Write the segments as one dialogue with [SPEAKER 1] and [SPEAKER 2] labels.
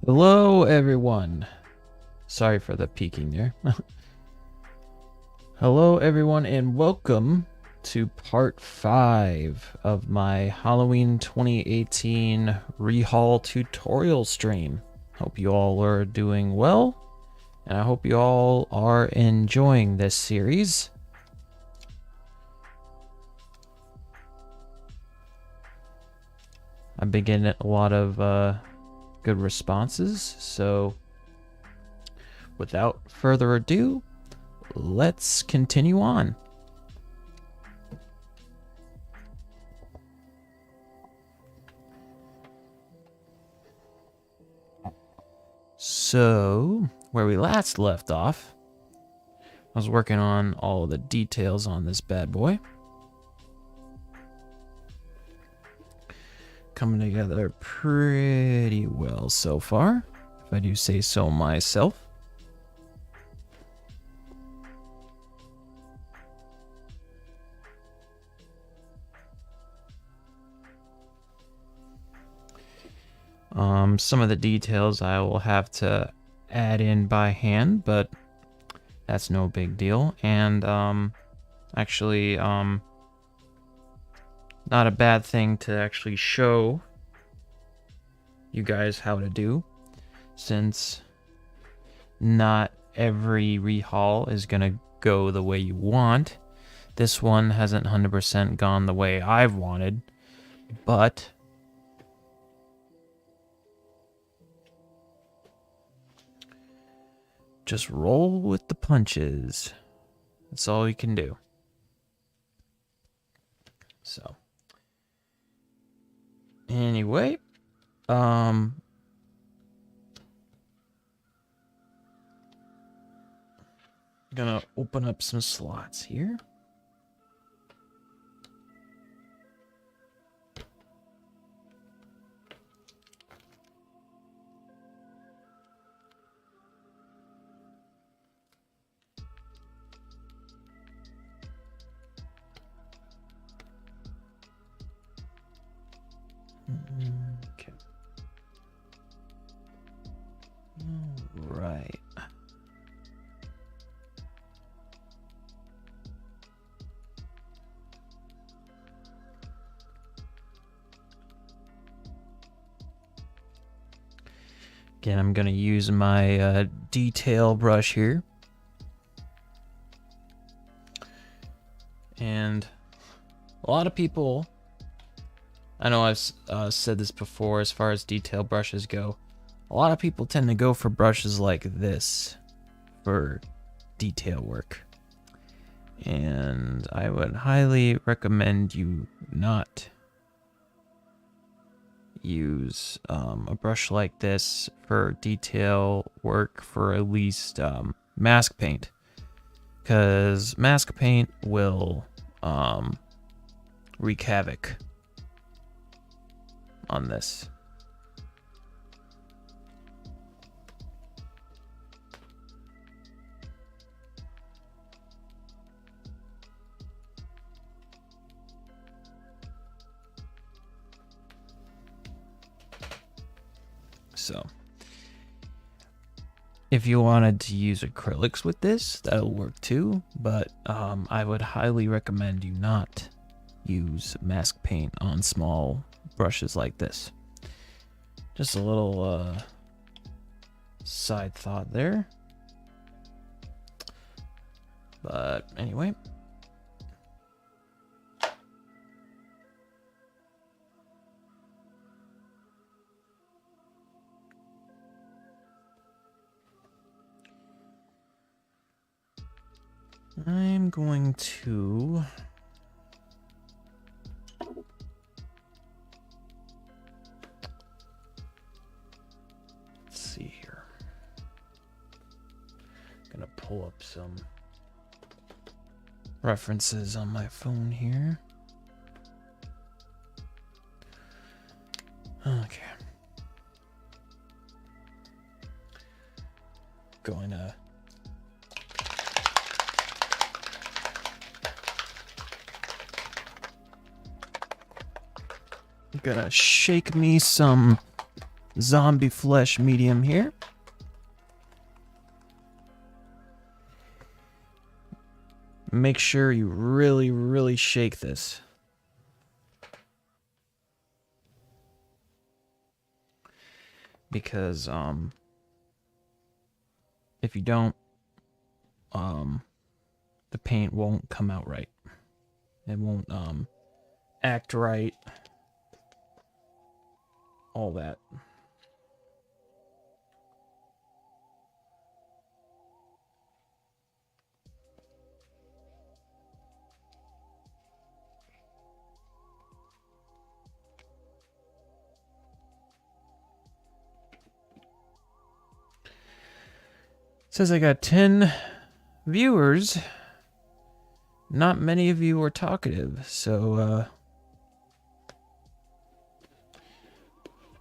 [SPEAKER 1] Hello, everyone. Sorry for the peeking there. Hello, everyone, and welcome to part 5 of my Halloween 2018 Rehaul tutorial stream. Hope you all are doing well, and I hope you all are enjoying this series. I've been getting a lot of good responses, so without further ado, let's continue on. So, where we last left off, I was working on all the details on this bad boy. Coming together pretty well so far, if I do say so myself. Some of the details I will have to add in by hand, but that's no big deal. And actually, not a bad thing to actually show you guys how to do, since not every rehaul is gonna go the way you want. This one hasn't 100% gone the way I've wanted, but just roll with the punches. That's all you can do. So, anyway, gonna open up some slots here. Okay. All right. Again, I'm going to use my detail brush here. And a lot of people, I know I've said this before as far as detail brushes go, a lot of people tend to go for brushes like this for detail work. And I would highly recommend you not use a brush like this for detail work for at least mask paint, because mask paint will wreak havoc on this. So, if you wanted to use acrylics with this, that'll work too, but I would highly recommend you not use mask paint on small brushes like this. Just a little side thought there. But anyway. I'm going to let's see here. I'm gonna pull up some references on my phone here. Okay. Going to gonna shake me some zombie flesh medium here. Make sure you really, really shake this. Because, if you don't, the paint won't come out right. It won't, act right. All that. Says I got 10 viewers. Not many of you are talkative, so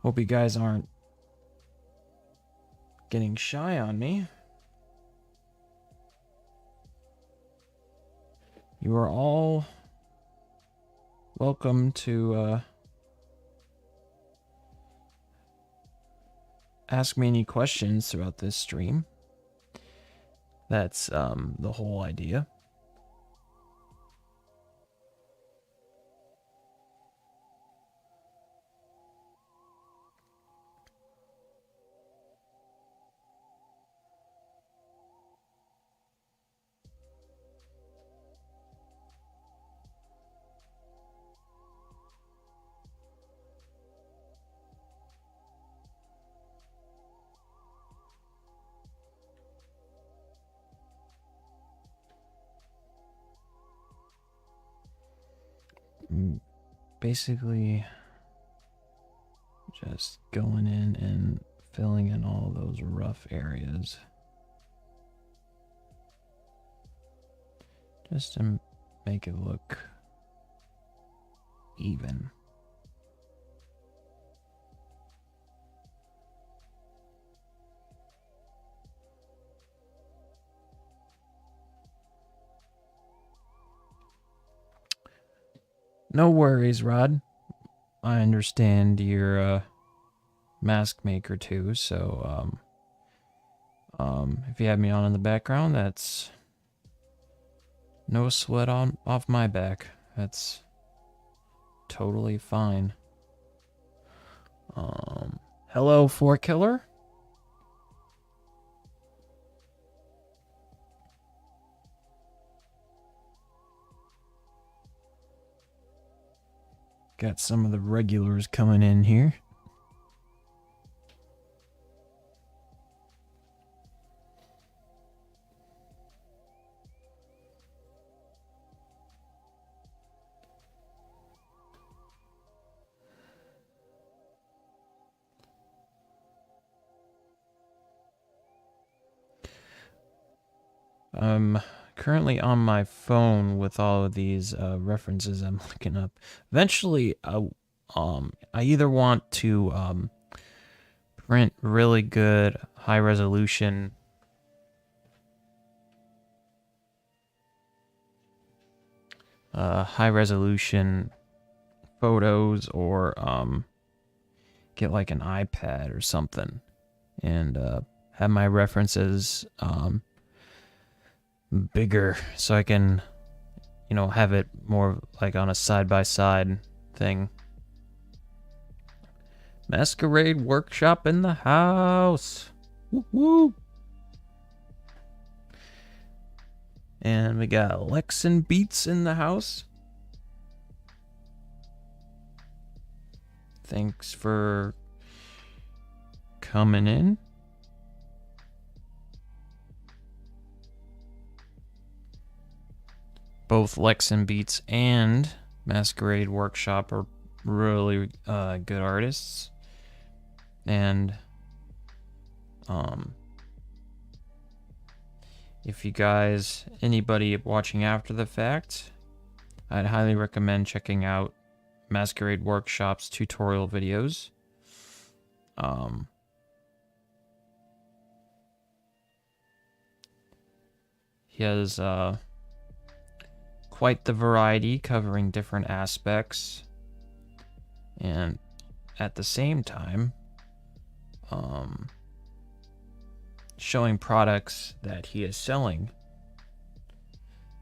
[SPEAKER 1] hope you guys aren't getting shy on me. You are all welcome to ask me any questions throughout this stream. That's the whole idea. Basically, just going in and filling in all those rough areas. Just to make it look even. No worries, Rod. I understand you're a mask maker too, so if you have me on in the background, that's no sweat off my back. That's totally fine. Hello, 4Killer. Got some of the regulars coming in here. I'm currently on my phone with all of these references I'm looking up. Eventually, I either want to print really good high resolution photos, or get like an iPad or something and have my references bigger, so I can, have it more like on a side-by-side thing. Masquerade Workshop in the house. Woo-woo. And we got Lex and Beats in the house. Thanks for coming in. Both Lex and Beats and Masquerade Workshop are really good artists. And if you guys, anybody watching after the fact, I'd highly recommend checking out Masquerade Workshop's tutorial videos. He has quite the variety, covering different aspects, and at the same time showing products that he is selling,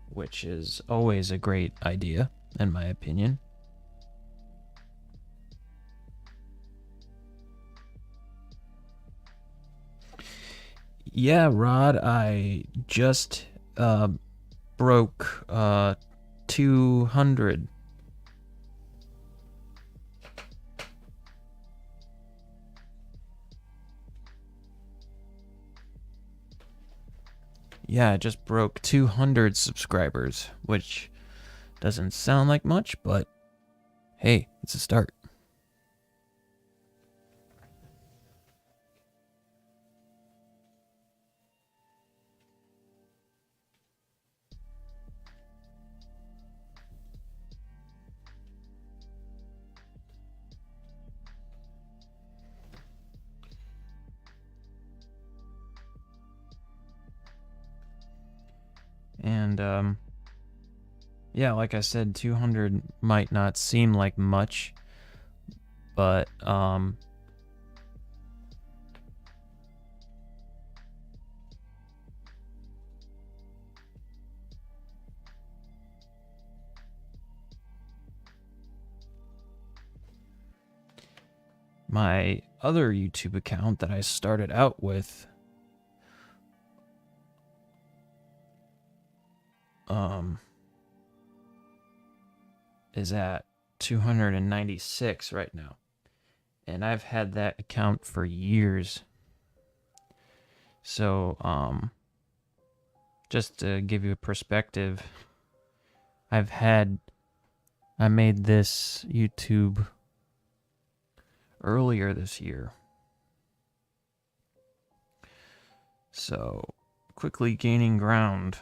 [SPEAKER 1] which is always a great idea, in my opinion. Yeah, Rod, I just broke 200. Yeah, I just broke 200 subscribers, which doesn't sound like much, but hey, it's a start. And yeah, like I said, 200 might not seem like much, but my other YouTube account that I started out with is at 296 right now. And I've had that account for years. So, just to give you a perspective, I made this YouTube earlier this year. So, quickly gaining ground.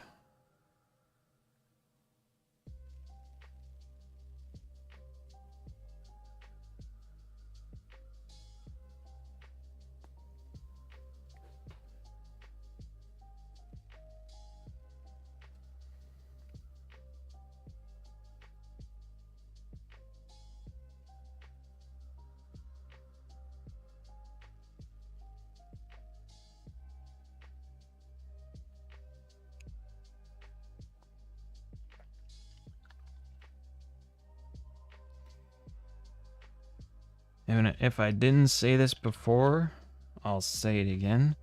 [SPEAKER 1] And if I didn't say this before, I'll say it again.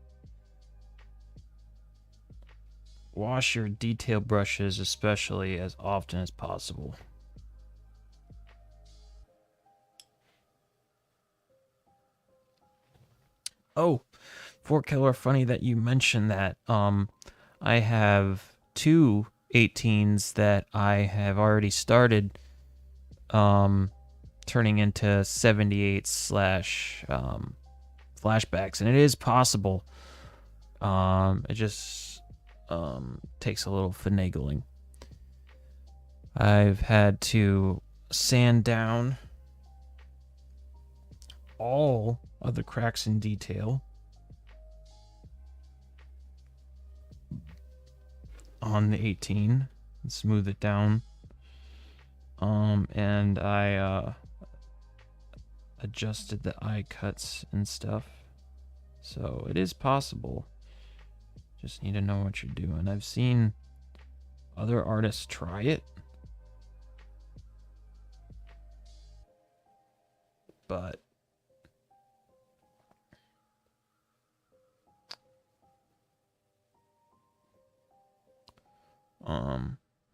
[SPEAKER 1] Wash your detail brushes, especially as often as possible. Oh, for Killer, funny that you mentioned that. I have two 18s that I have already started turning into 78 slash flashbacks, and it is possible. It just takes a little finagling. I've had to sand down all of the cracks in detail on the 18 and smooth it down. And I adjusted the eye cuts and stuff. So it is possible. Just need to know what you're doing. I've seen other artists try it, but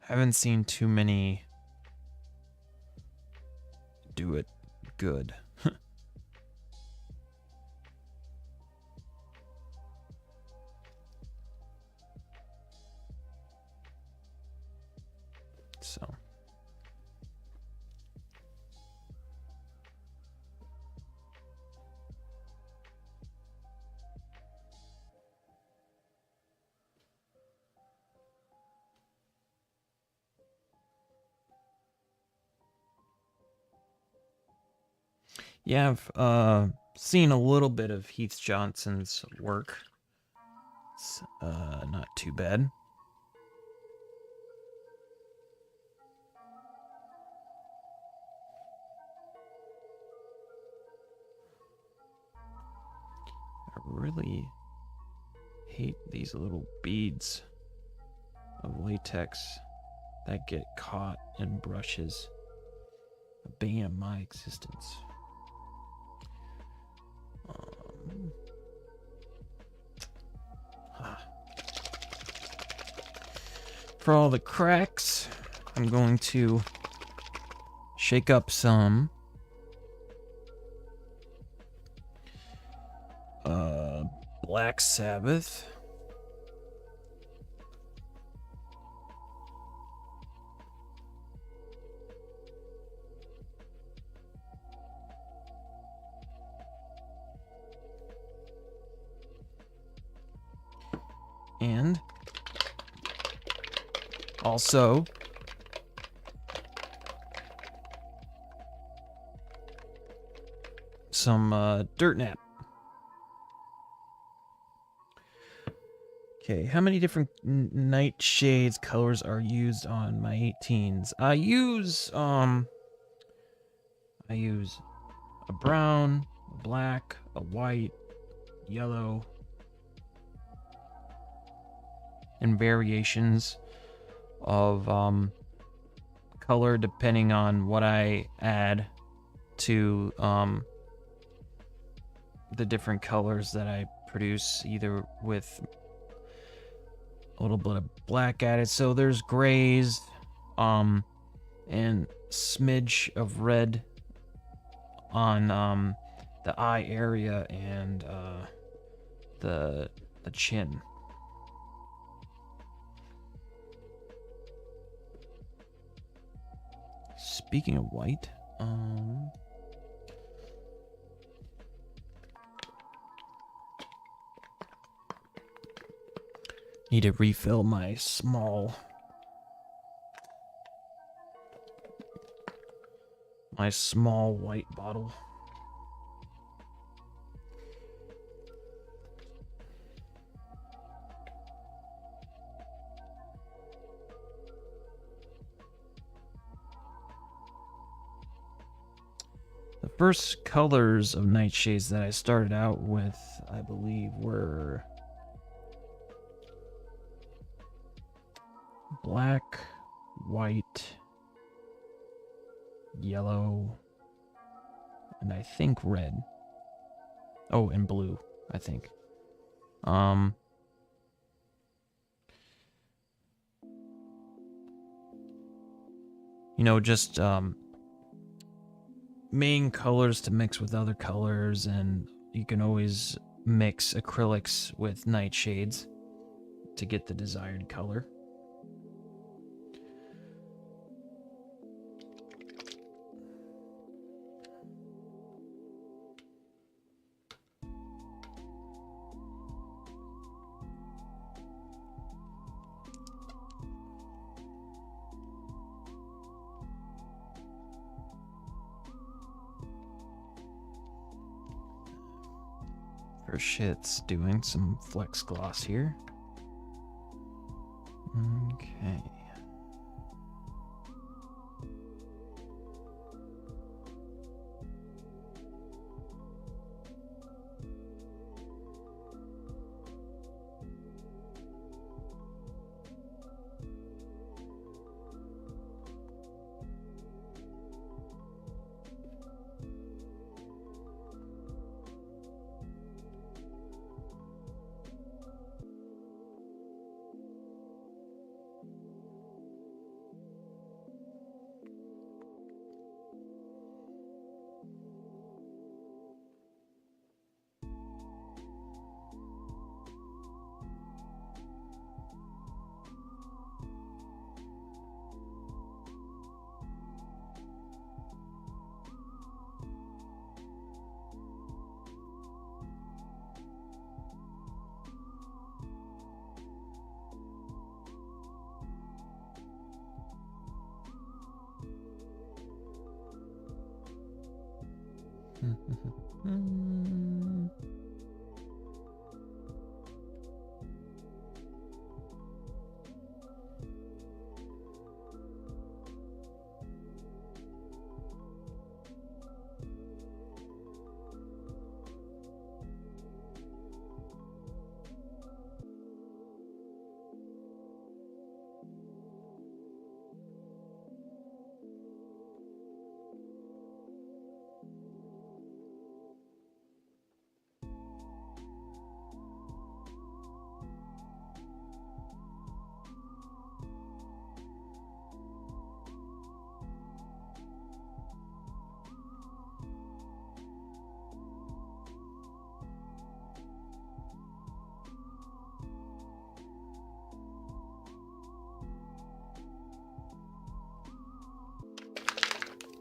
[SPEAKER 1] haven't seen too many do it good. So yeah, I've seen a little bit of Heath Johnson's work. It's not too bad. really hate these little beads of latex that get caught in brushes. A bane of my existence. For all the cracks, I'm going to shake up some Black Sabbath. And also some dirt nap. Okay, how many different nightshades colors are used on my 18s? I use a brown, a black, a white, yellow, and variations of color depending on what I add to the different colors that I produce, either with a little bit of black added. So there's grays, and smidge of red on the eye area and the chin. Speaking of white, need to refill my small white bottle. The first colors of nightshades that I started out with, I believe, were black, white, yellow, and I think red. Oh, and blue, I think. Just main colors to mix with other colors, and you can always mix acrylics with nightshades to get the desired color. For shits, doing some flex gloss here. Okay.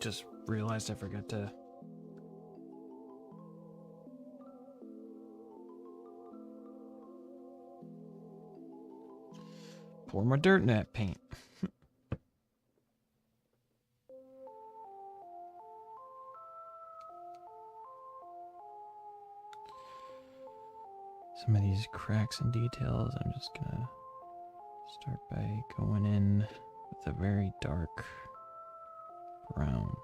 [SPEAKER 1] just realized I forgot to... pour my dirt in that paint. Some of these cracks and details, I'm just gonna start by going in with a very dark brown.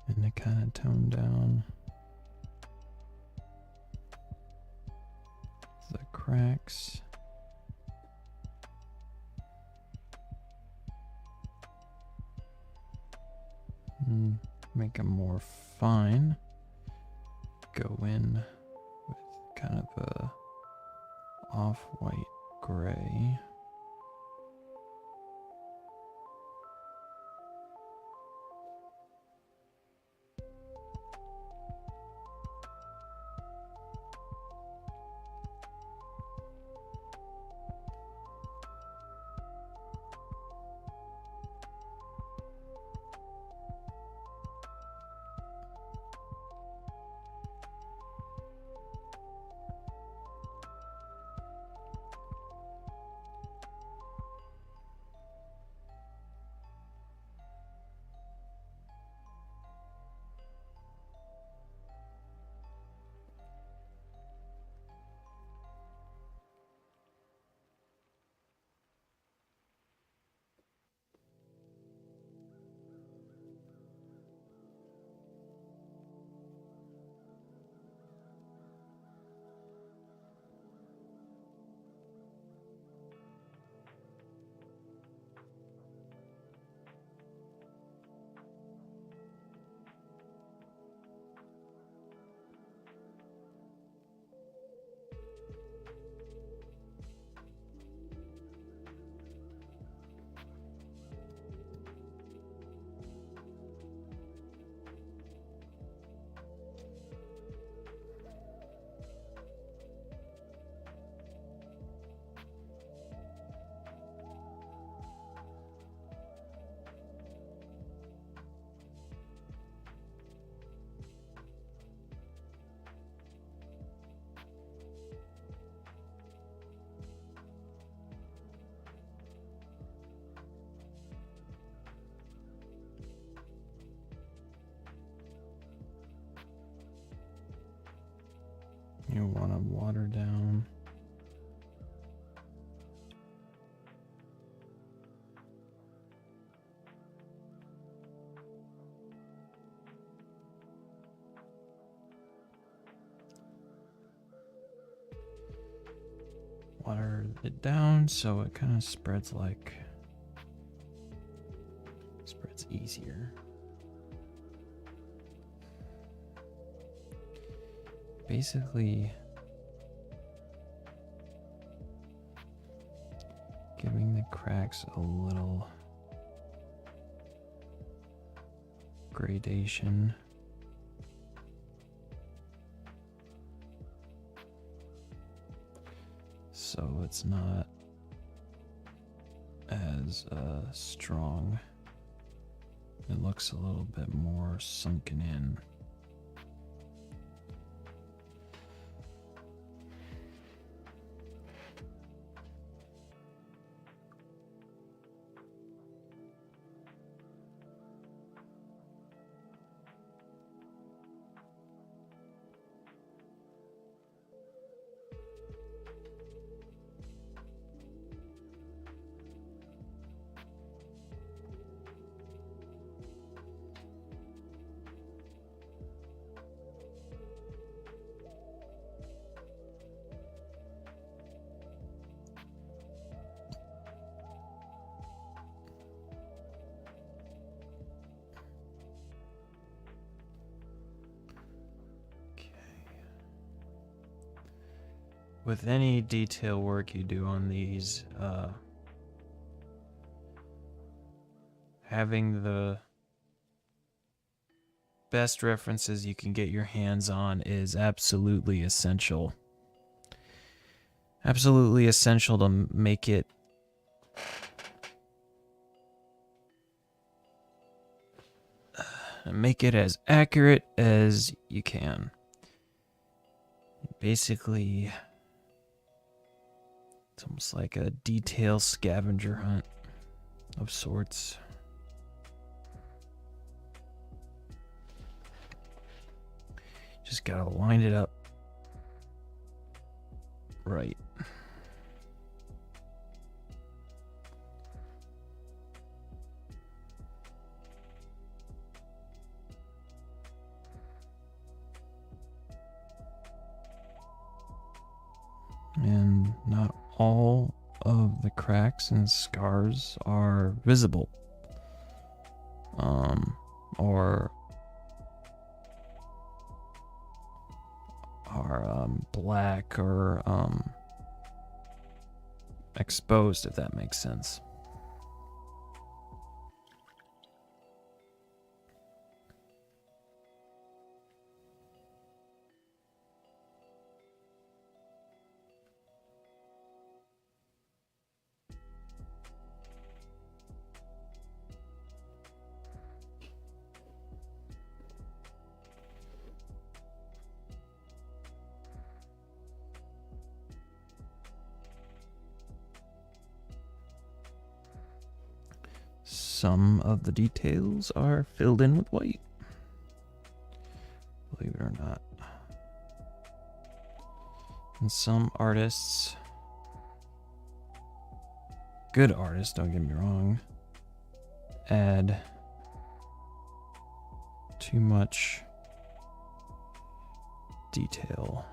[SPEAKER 1] And to kind of tone down the cracks. And make them more fine. Go in with kind of a off-white gray. You want to water down. Water it down so it kind of spreads easier. Basically, cracks a little gradation. So it's not as strong. It looks a little bit more sunken in. With any detail work you do on these, having the best references you can get your hands on is absolutely essential. Absolutely essential to make it as accurate as you can. Basically, it's almost like a detail scavenger hunt of sorts. Just gotta line it up right. And not all of the cracks and scars are visible, or are black or exposed, if that makes sense. Some of the details are filled in with white, believe it or not. And some artists, good artists, don't get me wrong, add too much detail.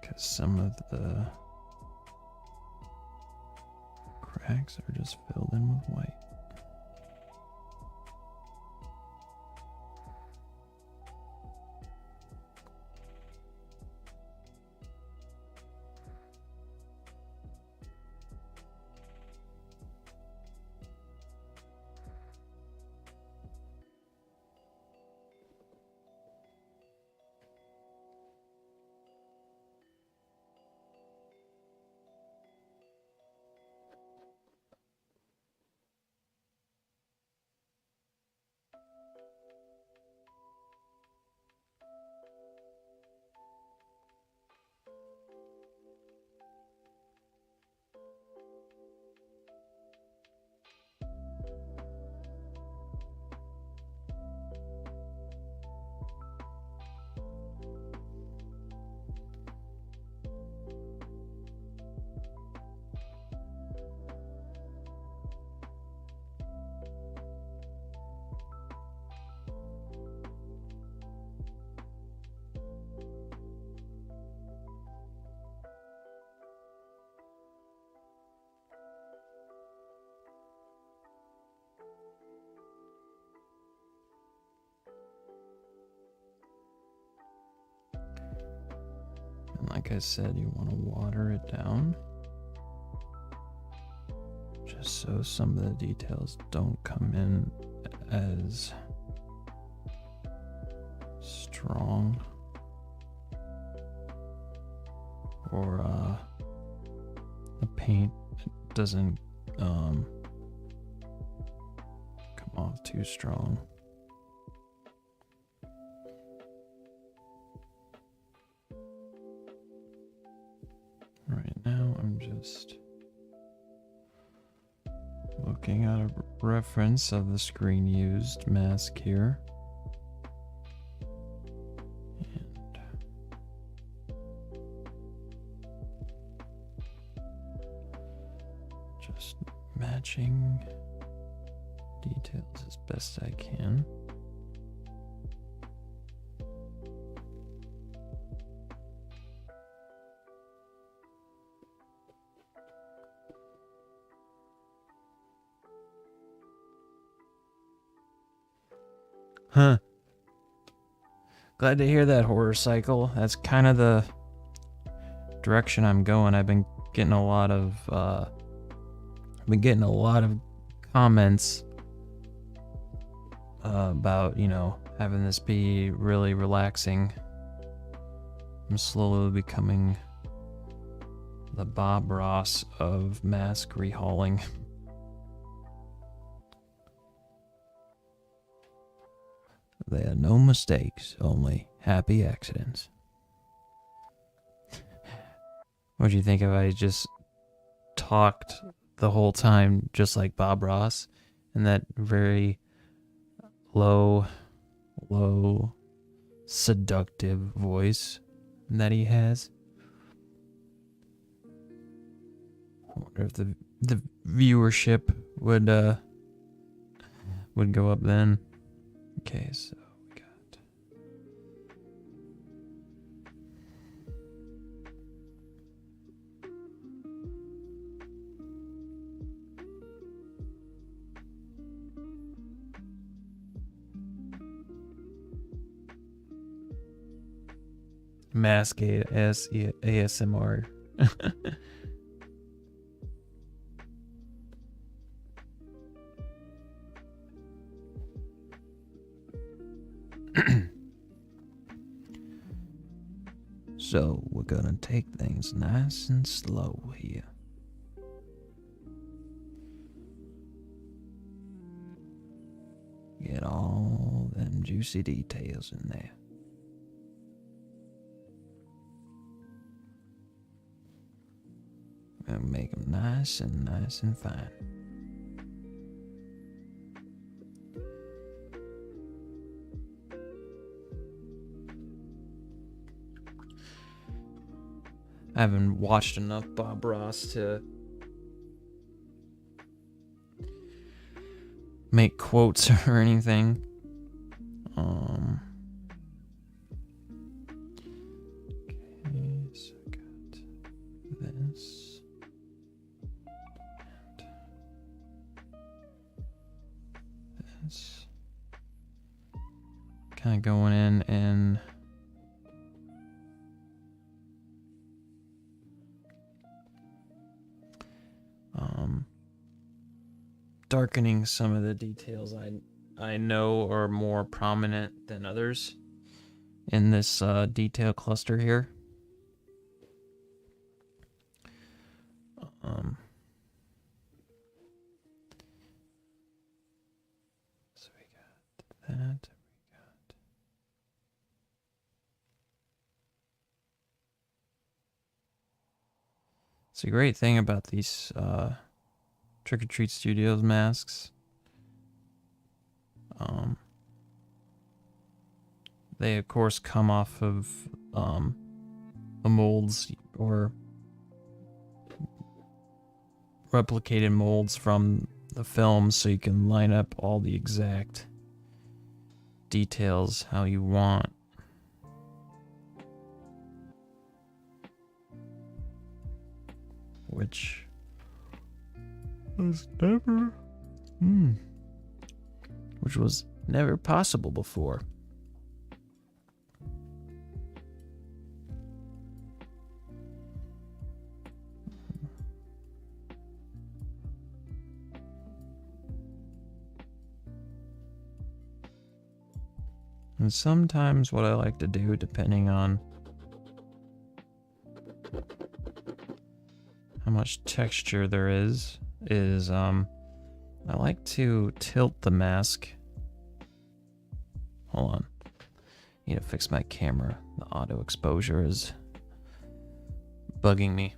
[SPEAKER 1] Because some of the cracks are just filled in with white. like I said, you want to water it down. Just so some of the details don't come in as strong. Or the paint doesn't come off too strong. Right now I'm just looking at a reference of the screen used mask here. And just matching details as best I can. Huh. Glad to hear that, Horror Cycle. That's kind of the direction I'm going. I've been getting a lot of comments about, you know, having this be really relaxing. I'm slowly becoming the Bob Ross of mask rehauling. There are no mistakes, only happy accidents. What do you think if I just talked the whole time just like Bob Ross in that very low, seductive voice that he has? I wonder if the viewership would go up then. Okay, so we got mask ASMR. So we're gonna take things nice and slow here. Get all them juicy details in there. And make them nice and fine. I haven't watched enough Bob Ross to make quotes or anything. Okay, so I got this. And this. Kind of going in and darkening some of the details I know are more prominent than others in this detail cluster here. So we got that. It's a great thing about these Trick or Treat Studios masks. They of course come off of the molds or replicated molds from the film, so you can line up all the exact details how you want. Which was never possible before. And sometimes what I like to do, depending on how much texture there is I like to tilt the mask. Hold on. Need to fix my camera. The auto exposure is bugging me.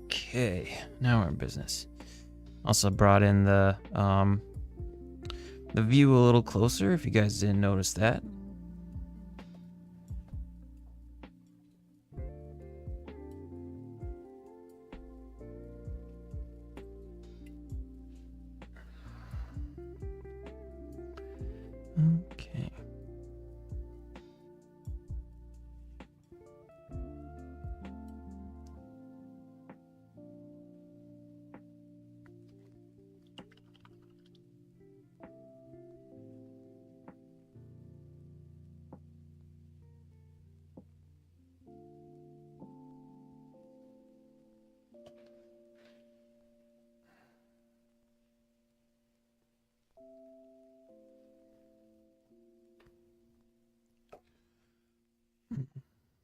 [SPEAKER 1] Okay, now we're in business. Also brought in the view a little closer, if you guys didn't notice that. Okay.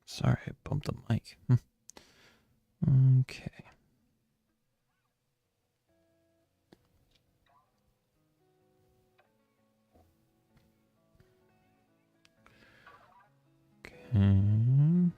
[SPEAKER 1] Sorry, I bumped the mic. Okay. Okay.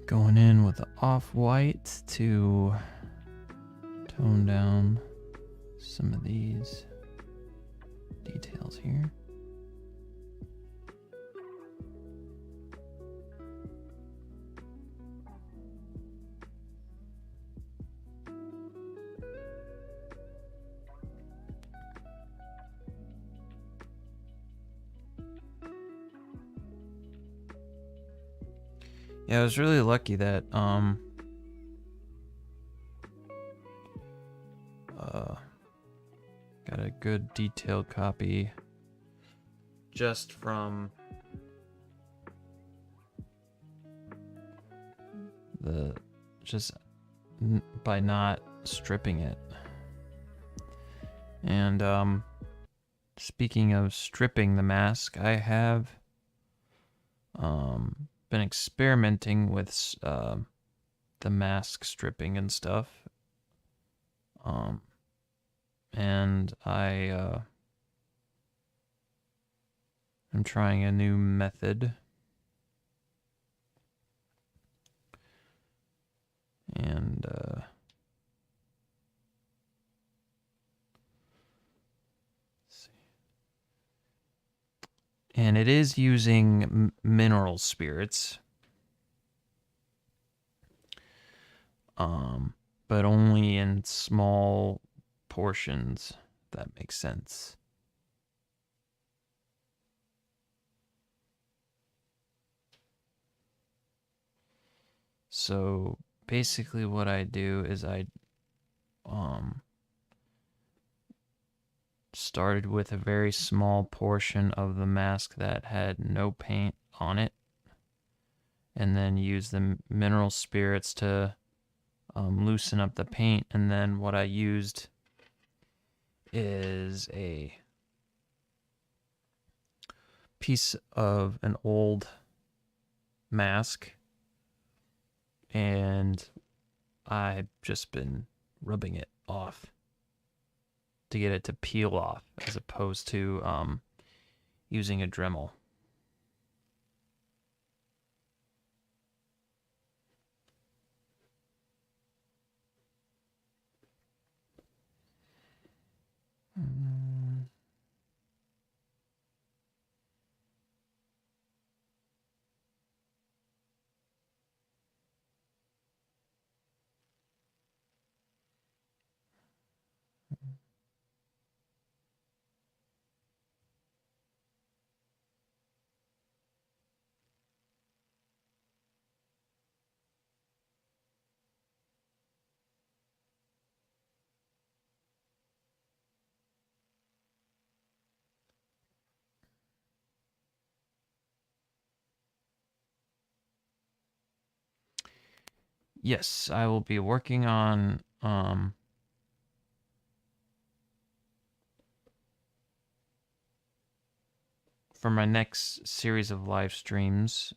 [SPEAKER 1] Going in with the off-white to tone down some of these details here. Yeah, I was really lucky that got a good detailed copy just from by not stripping it. And speaking of stripping the mask, I have been experimenting with the mask stripping and stuff. And I'm trying a new method. And and it is using mineral spirits, but only in small portions, if that makes sense. So basically what I do is I started with a very small portion of the mask that had no paint on it, and then used the mineral spirits to loosen up the paint. And then what I used is a piece of an old mask and I've just been rubbing it off to get it to peel off, as opposed to using a Dremel. Yes, I will be working on for my next series of live streams.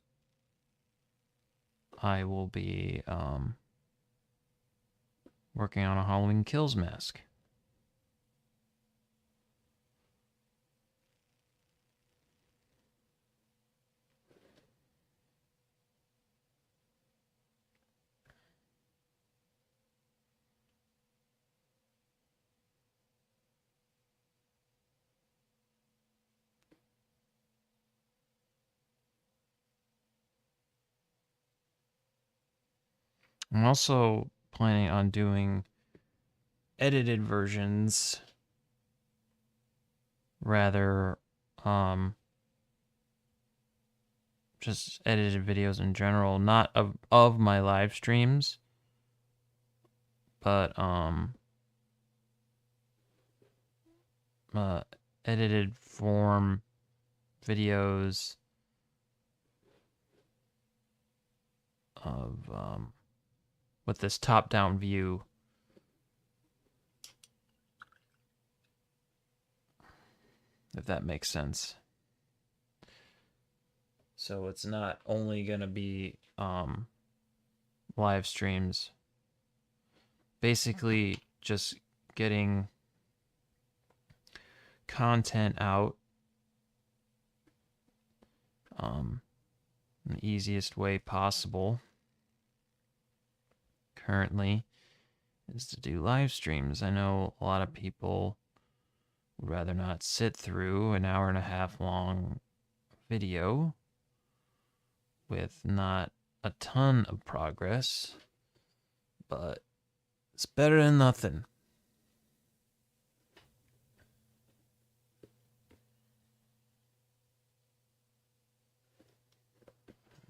[SPEAKER 1] I will be working on a Halloween Kills mask. I'm also planning on doing edited versions, rather just edited videos in general, not of my live streams, but edited form videos of with this top-down view. If that makes sense. So it's not only gonna be live streams. Basically, just getting content out the easiest way possible currently is to do live streams. I know a lot of people would rather not sit through an hour and a half long video with not a ton of progress, but it's better than nothing.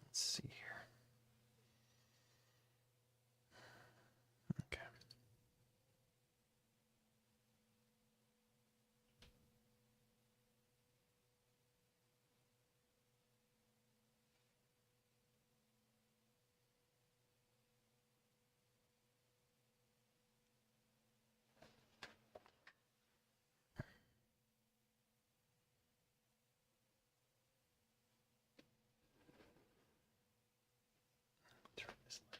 [SPEAKER 1] Let's see here. Okay. Turn this light.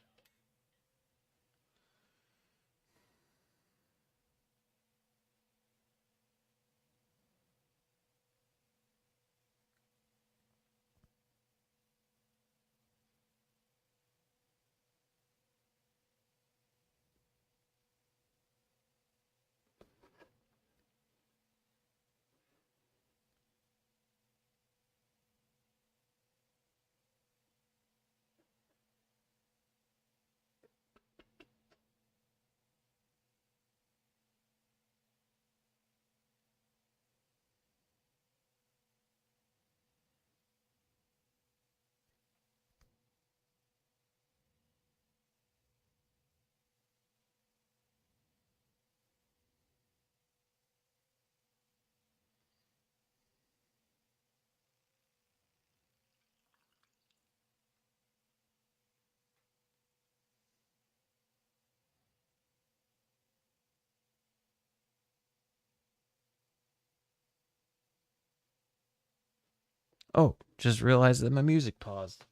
[SPEAKER 1] Oh, just realized that my music paused.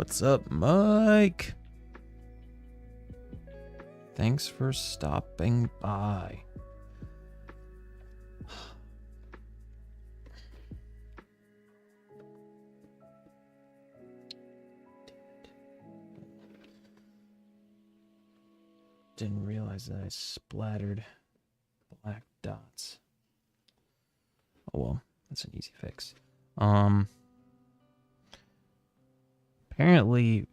[SPEAKER 1] What's up, Mike? Thanks for stopping by. Didn't realize that I splattered black dots. Oh well, that's an easy fix. Apparently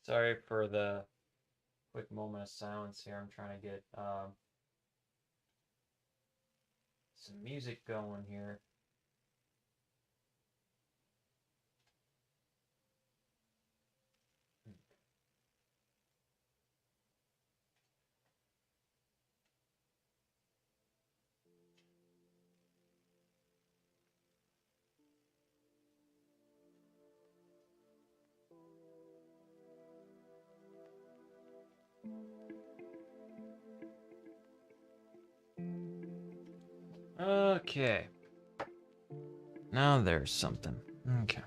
[SPEAKER 1] sorry for the quick moment of silence here. I'm trying to get some music going here. Okay. Now there's something. Okay.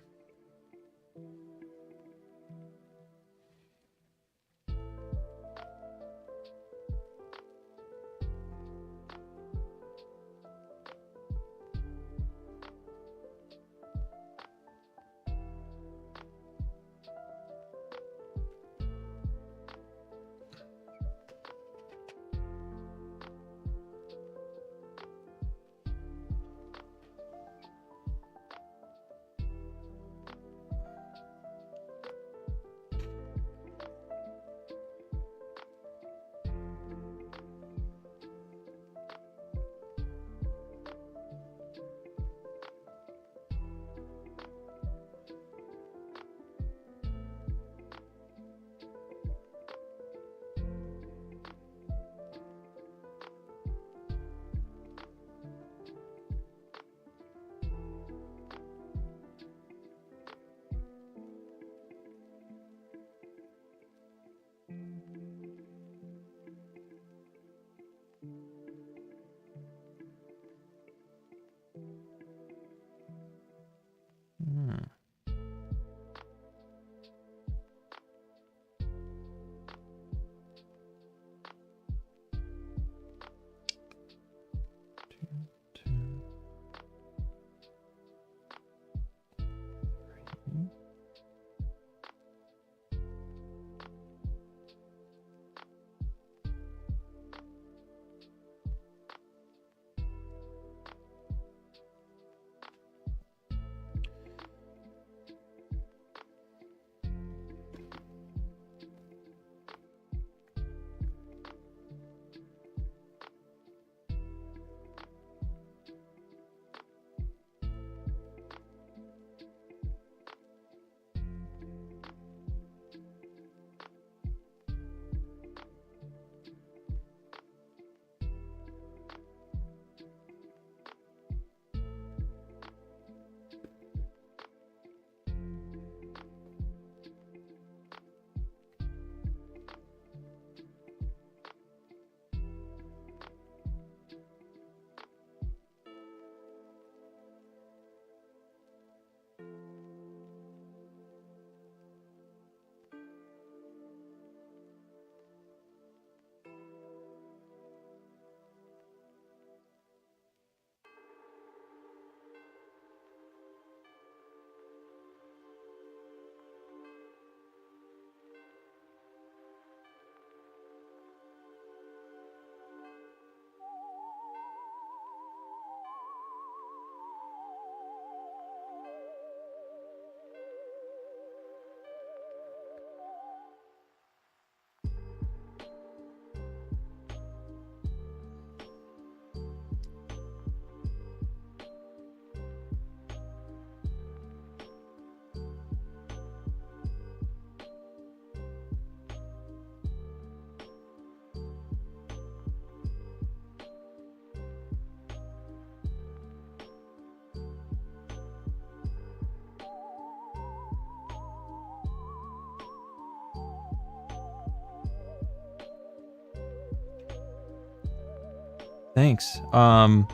[SPEAKER 1] Thanks. I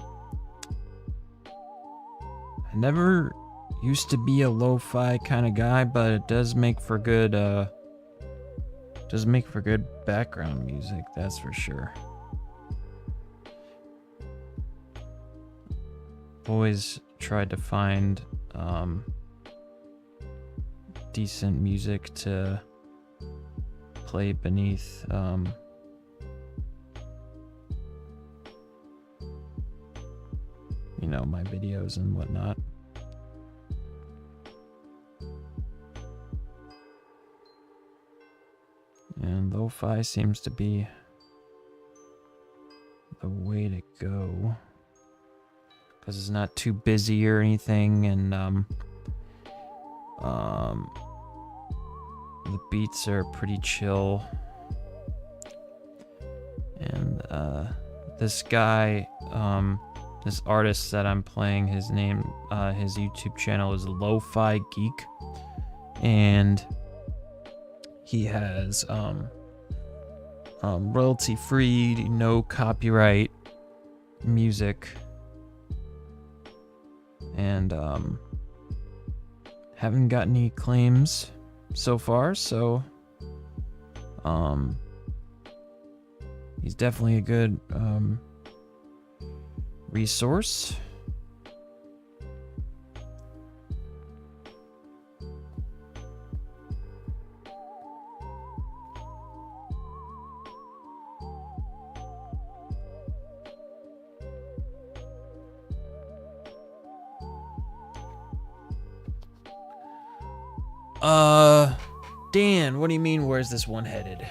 [SPEAKER 1] never used to be a lo-fi kind of guy, but it does make for good background music, that's for sure. Always tried to find decent music to play beneath you know, my videos and whatnot. And lo-fi seems to be the way to go, because it's not too busy or anything, and the beats are pretty chill. And this guy, this artist that I'm playing, his name, his YouTube channel is Lo-Fi Geek, and he has royalty-free, no copyright music, and haven't got any claims so far, so he's definitely a good resource. Dan, what do you mean, where's this one headed?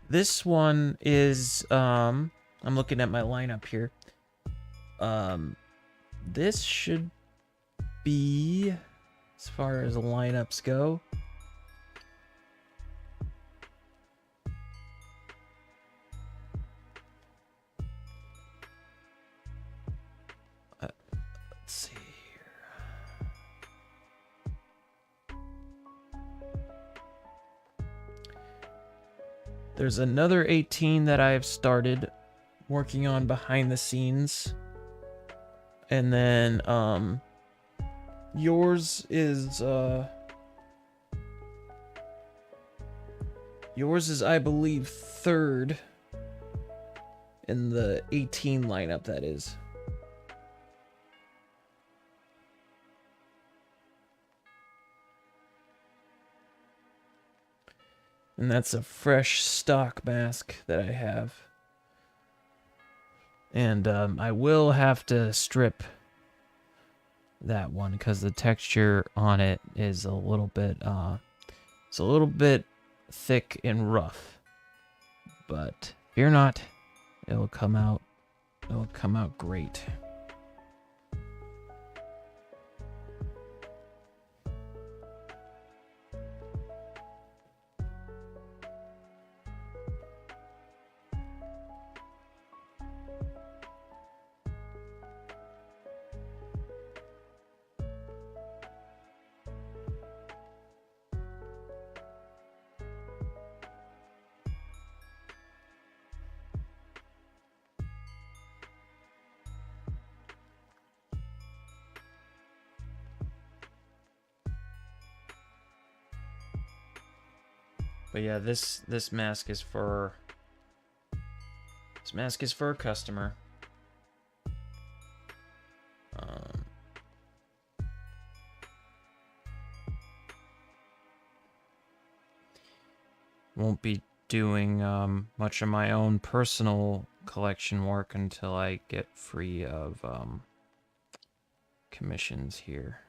[SPEAKER 1] This one is, I'm looking at my lineup here. This should be, as far as the lineups go, let's see here. There's another 18 that I have started working on behind the scenes. And then yours is I believe third in the 18 lineup, that is. And that's a fresh stock mask that I have. And I will have to strip that one because the texture on it is a little bit it's a little bit thick and rough. But fear not, it'll come out great. But yeah, this mask is for a customer. Won't be doing much of my own personal collection work until I get free of commissions here.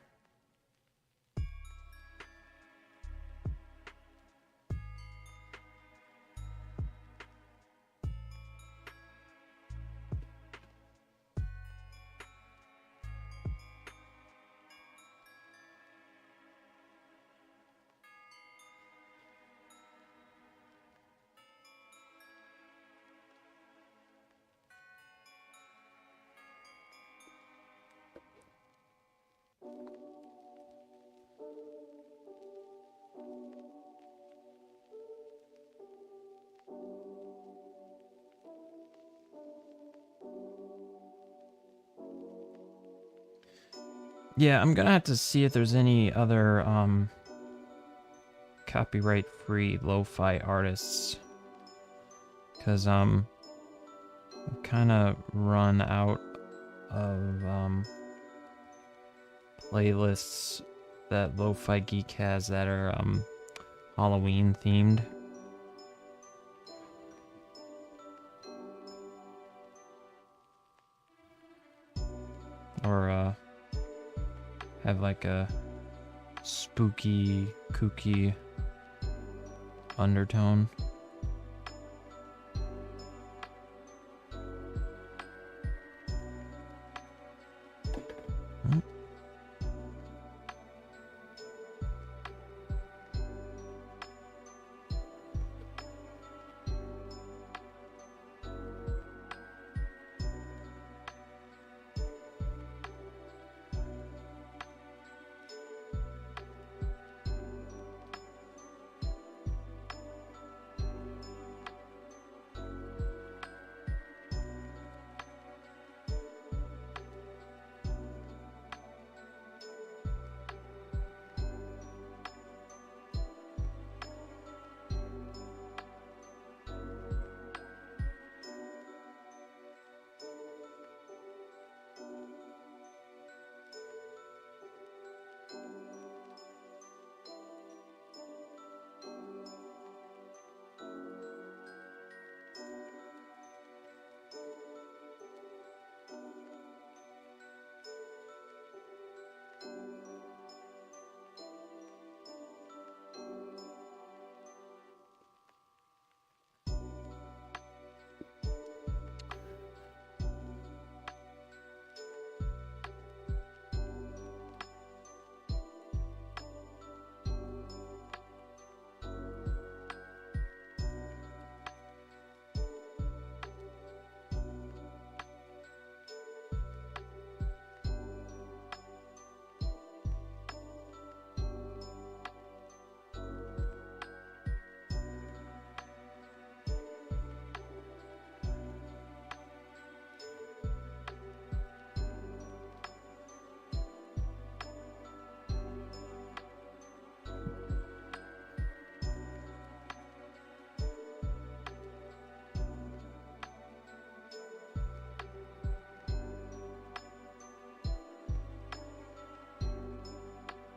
[SPEAKER 1] Yeah, I'm gonna have to see if there's any other copyright-free lo-fi artists, because I've kind of run out of playlists that Lo-Fi Geek has that are Halloween themed. Or have like a spooky, kooky undertone.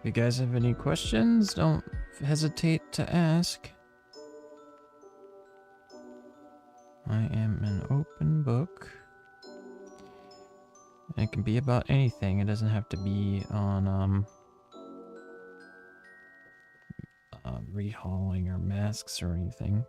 [SPEAKER 1] If you guys have any questions, don't hesitate to ask. I am an open book. And it can be about anything. It doesn't have to be on rehauling or masks or anything.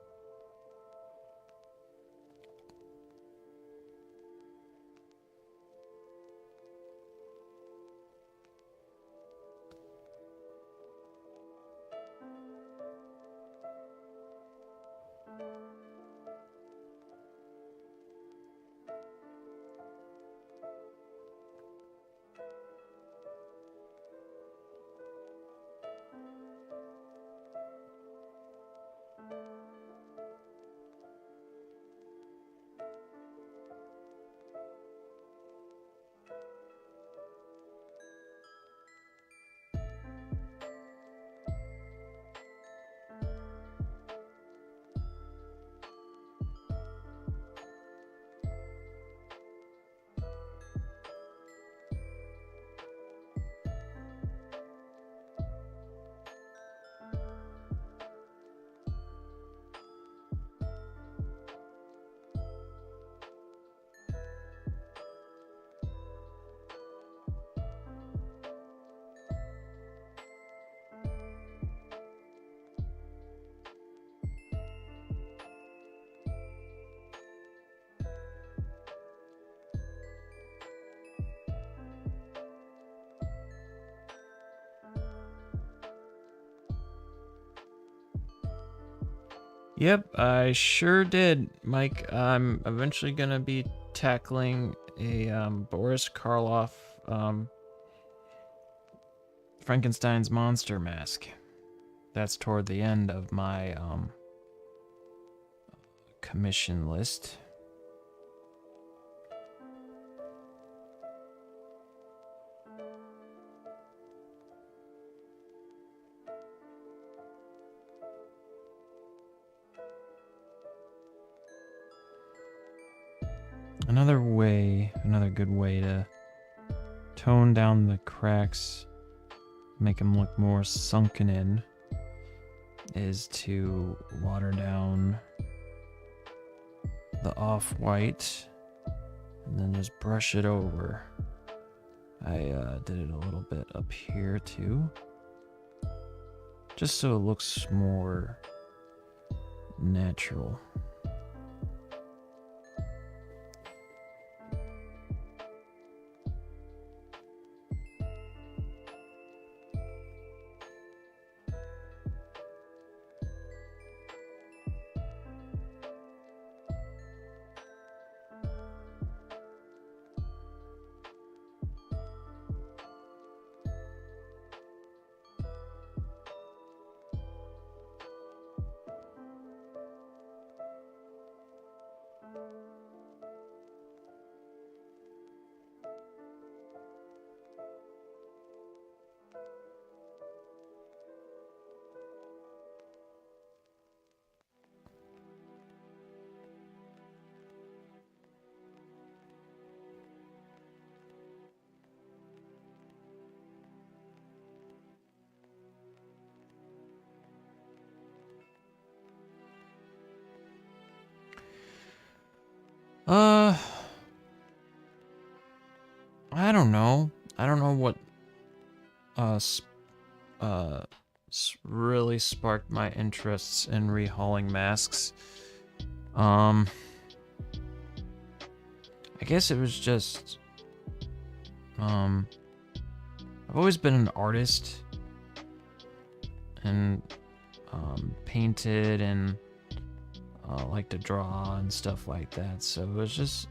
[SPEAKER 1] Yep, I sure did, Mike. I'm eventually gonna be tackling a Boris Karloff Frankenstein's monster mask. That's toward the end of my commission list. Another good way to tone down the cracks, make them look more sunken in, is to water down the off-white and then just brush it over. I did it a little bit up here too, just so it looks more natural. I don't know. I don't know what really sparked my interests in rehauling masks. I guess it was just I've always been an artist and painted and like to draw and stuff like that. So it was just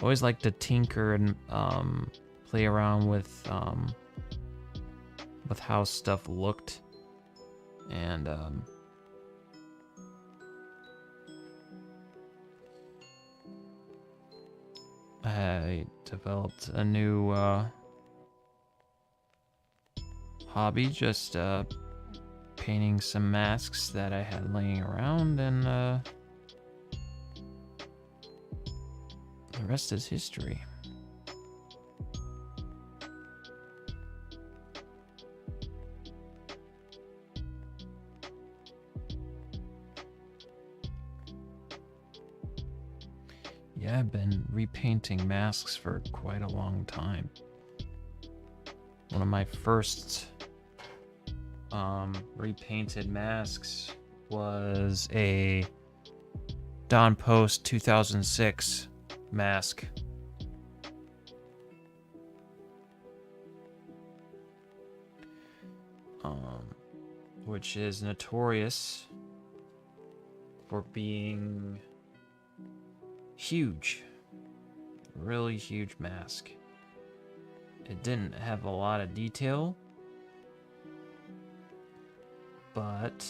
[SPEAKER 1] always like to tinker and play around with how stuff looked, and I developed a new hobby, just painting some masks that I had laying around, and the rest is history. Yeah, I've been repainting masks for quite a long time. One of my first repainted masks was a Don Post 2006 mask. Which is notorious for being huge. Really huge mask. It didn't have a lot of detail, but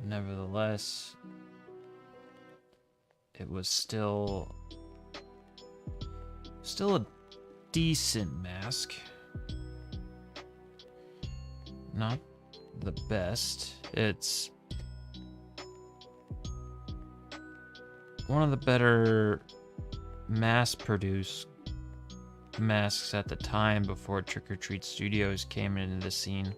[SPEAKER 1] nevertheless, it was still a decent mask. Not the best. It's one of the better mass-produced masks at the time before Trick or Treat Studios came into the scene.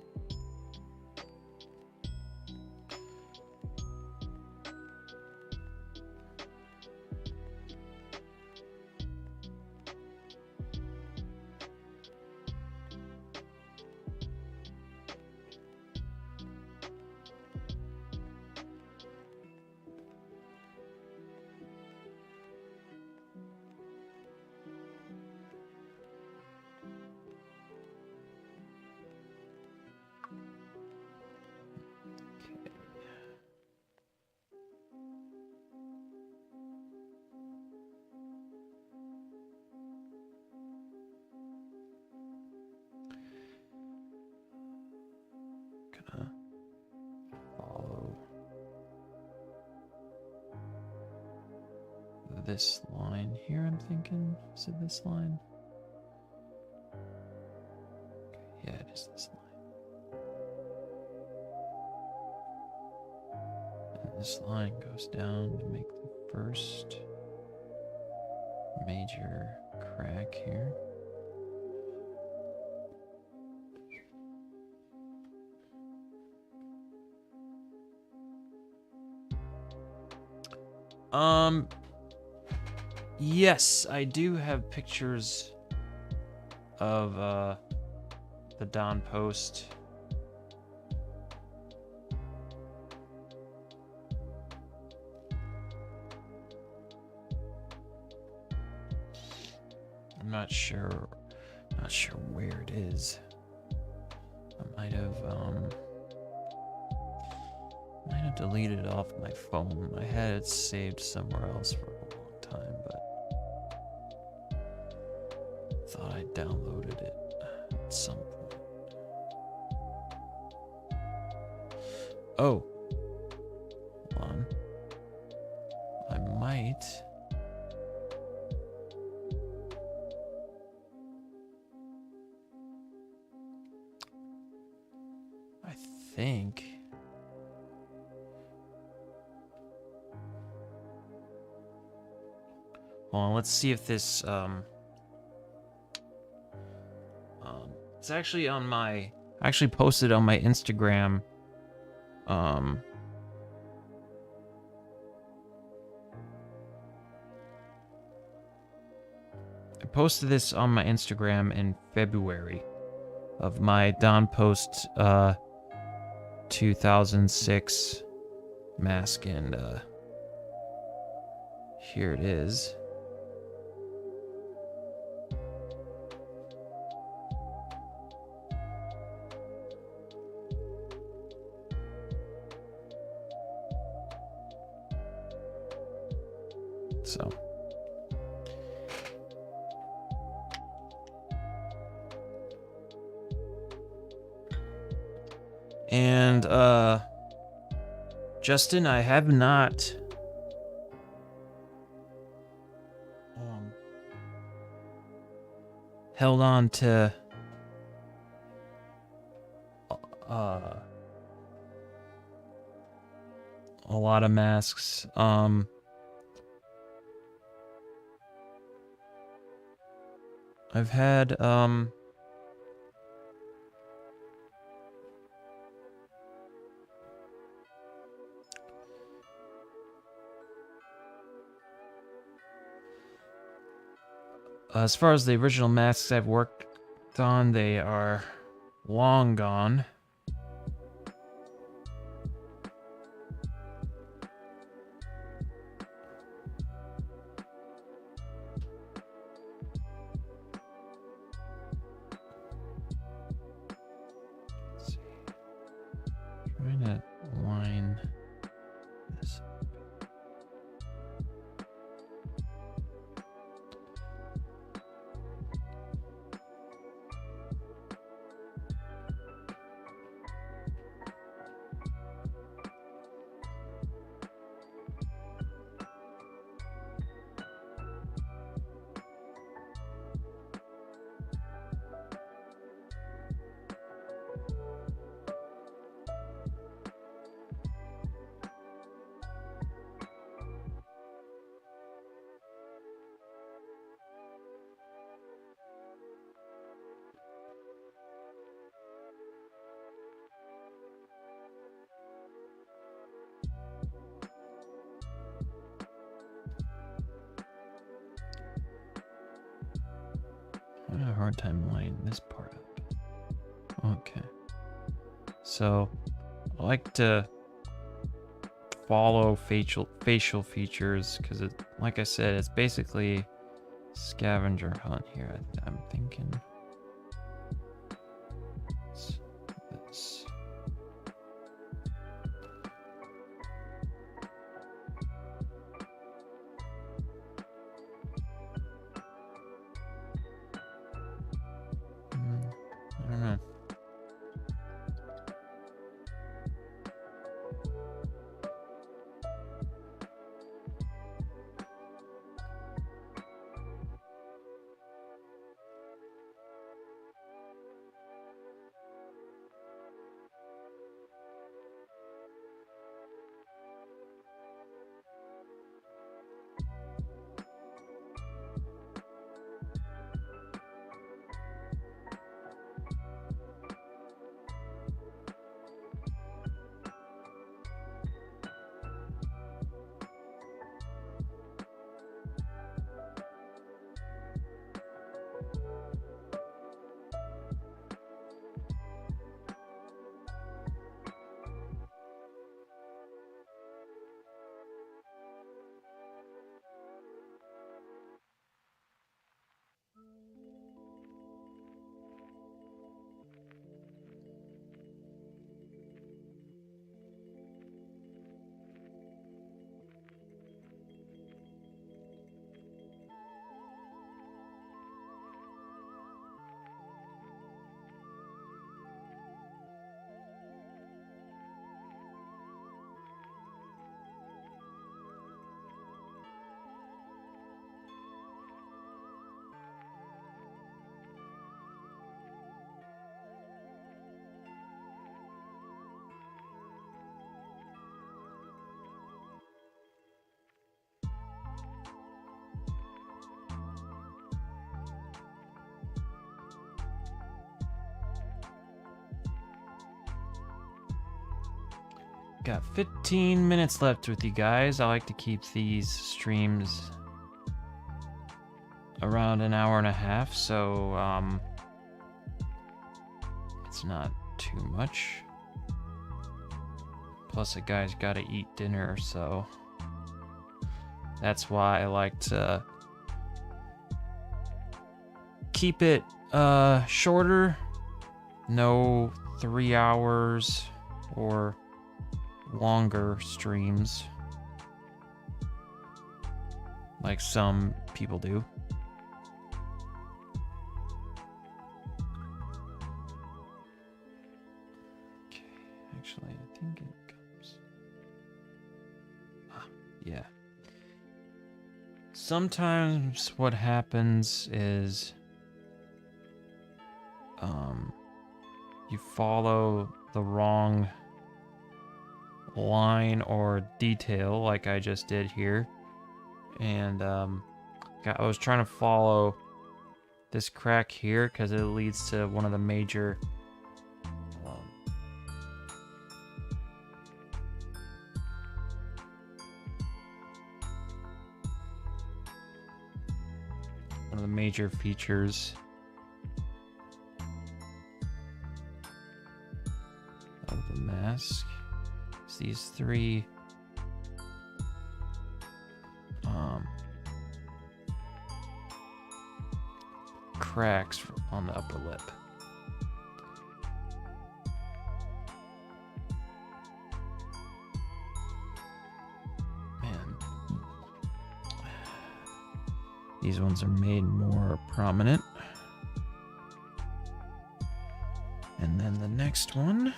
[SPEAKER 1] Gonna follow this line here, I'm thinking. Is it this line? Yeah, it is this line. And this line goes down to make the first major crack here. Yes, I do have pictures of the Don Post. I'm not sure where it is. I might have deleted it off my phone. I had it saved somewhere else for a long time, but thought I downloaded it at some point. Oh, hold on. I might. I think. Hold on, let's see if this it's actually on my I actually posted on my Instagram I posted this on my Instagram in February of my Don Post 2006 mask, and here it is. So and Justin, I have not held on to a lot of masks. I've had as far as the original masks I've worked on, they are long gone. Let's see. Trying to line this up. I have a hard time lining this part up. Okay. So, I like to follow facial features because, like I said, it's basically scavenger hunt here. I'm thinking it's this. I don't know. got 15 minutes left with you guys. I like to keep these streams around an hour and a half, so it's not too much. Plus a guy's gotta eat dinner, so that's why I like to keep it shorter. No 3 hours or longer streams like some people do. Okay, actually, I think it comes. Yeah. Sometimes what happens is you follow the wrong line or detail like I just did here, and I was trying to follow this crack here because it leads to one of the major features of the mask. It's these three cracks on the upper lip. Man, these ones are made more prominent. And then the next one.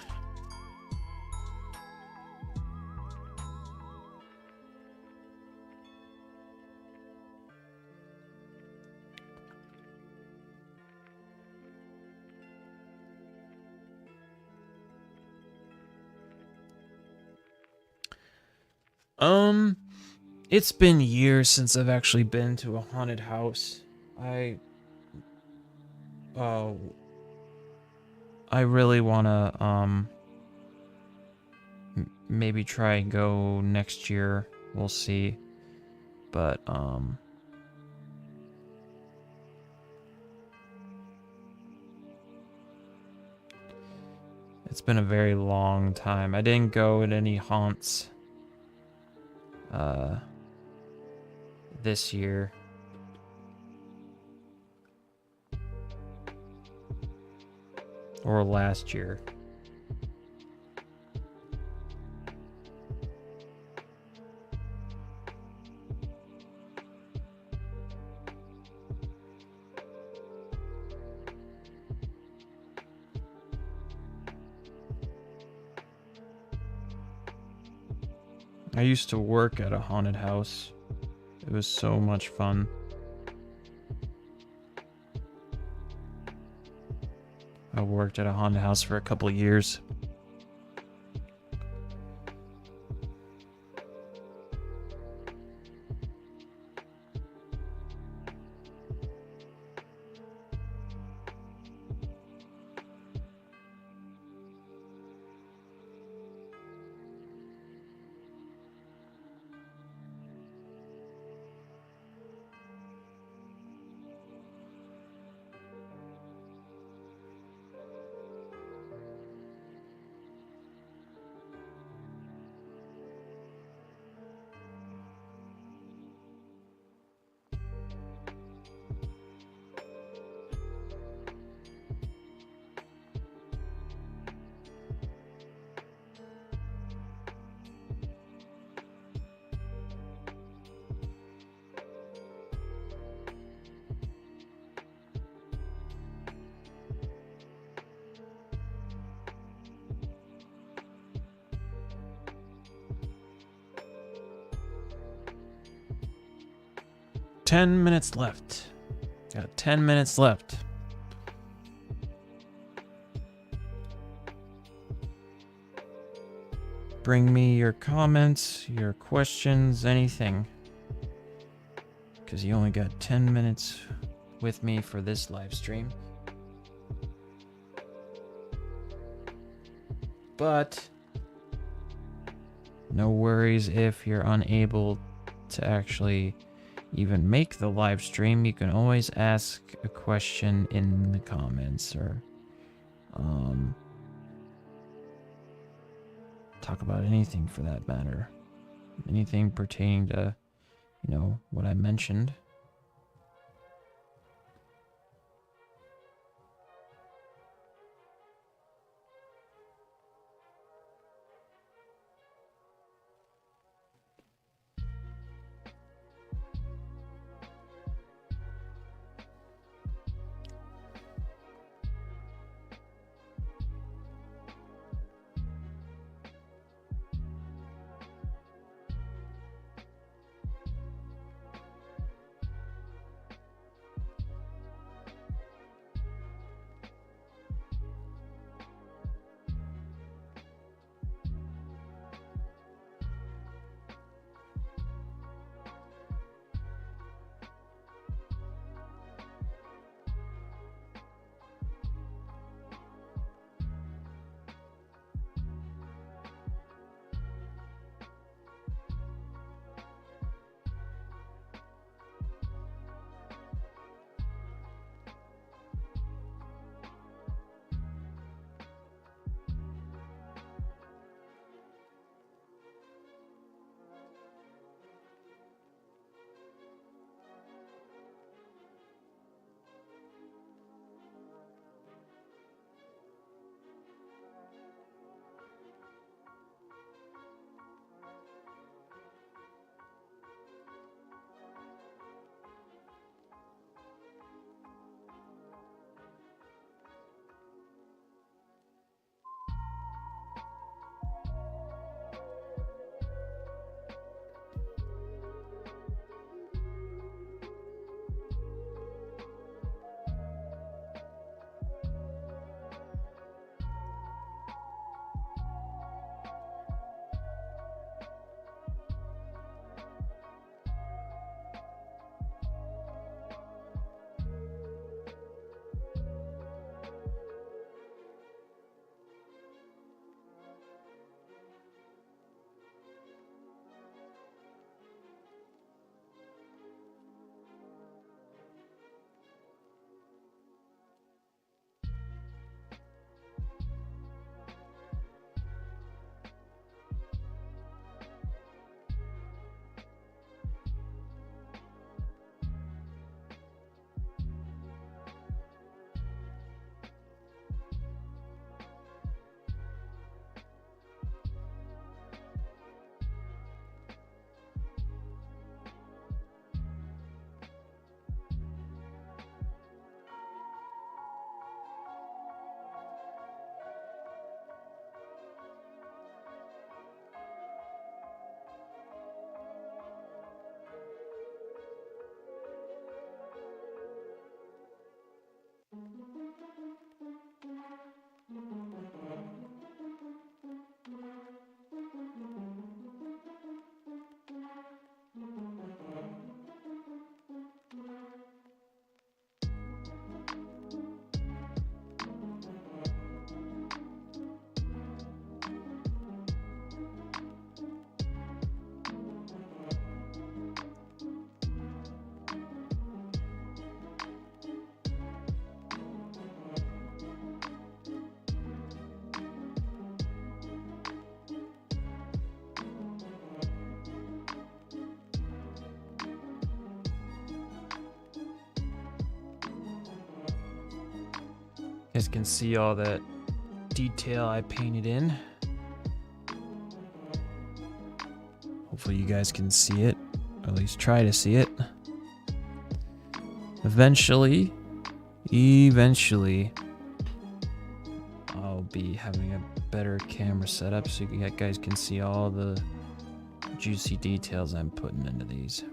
[SPEAKER 1] It's been years since I've actually been to a haunted house. I really wanna maybe try and go next year. We'll see. But it's been a very long time. I didn't go at any haunts this year. Or last year. I used to work at a haunted house. It was so much fun. I worked at a haunted house for a couple of years. Minutes left. Got 10 minutes left. Bring me your comments, your questions, anything. Because you only got 10 minutes with me for this live stream. But No worries if you're unable to actually even make the live stream. You can always ask a question in the comments, or talk about anything for that matter. Anything pertaining to, you know, what I mentioned. You guys can see all that detail I painted in. Hopefully you guys can see it, or at least try to see it. Eventually, I'll be having a better camera setup so you guys can see all the juicy details I'm putting into these.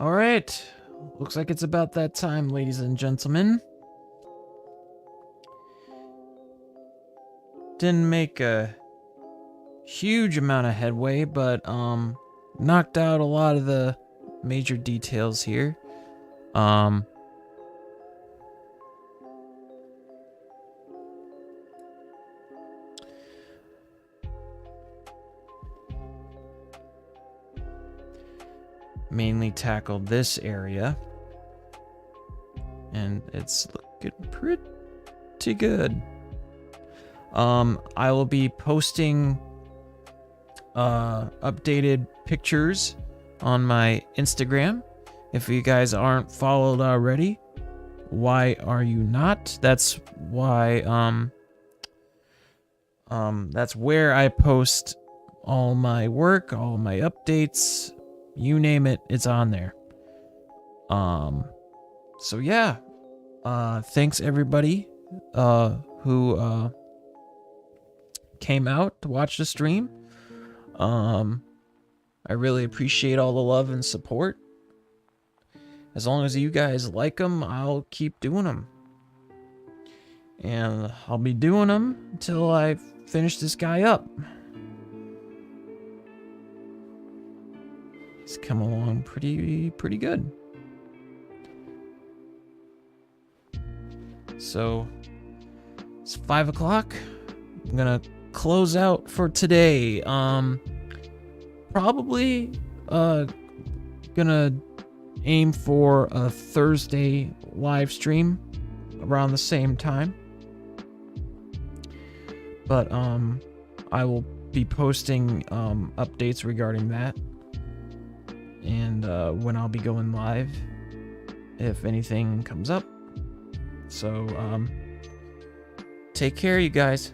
[SPEAKER 1] All right. Looks like it's about that time, ladies and gentlemen. Didn't make a huge amount of headway, but knocked out a lot of the major details here. Mainly tackled this area, and it's looking pretty good. I will be posting updated pictures on my Instagram. If you guys aren't followed already, why are you not? That's why that's where I post all my work, all my updates, you name it, it's on there. So yeah, thanks everybody who came out to watch the stream. I really appreciate all the love and support. As long as you guys like them, I'll keep doing them. And I'll be doing them until I finish this guy up. He's come along pretty good. So it's 5 o'clock. I'm gonna close out for today. Probably gonna aim for a Thursday live stream around the same time. But I will be posting updates regarding that, and when I'll be going live, if anything comes up. So take care, you guys.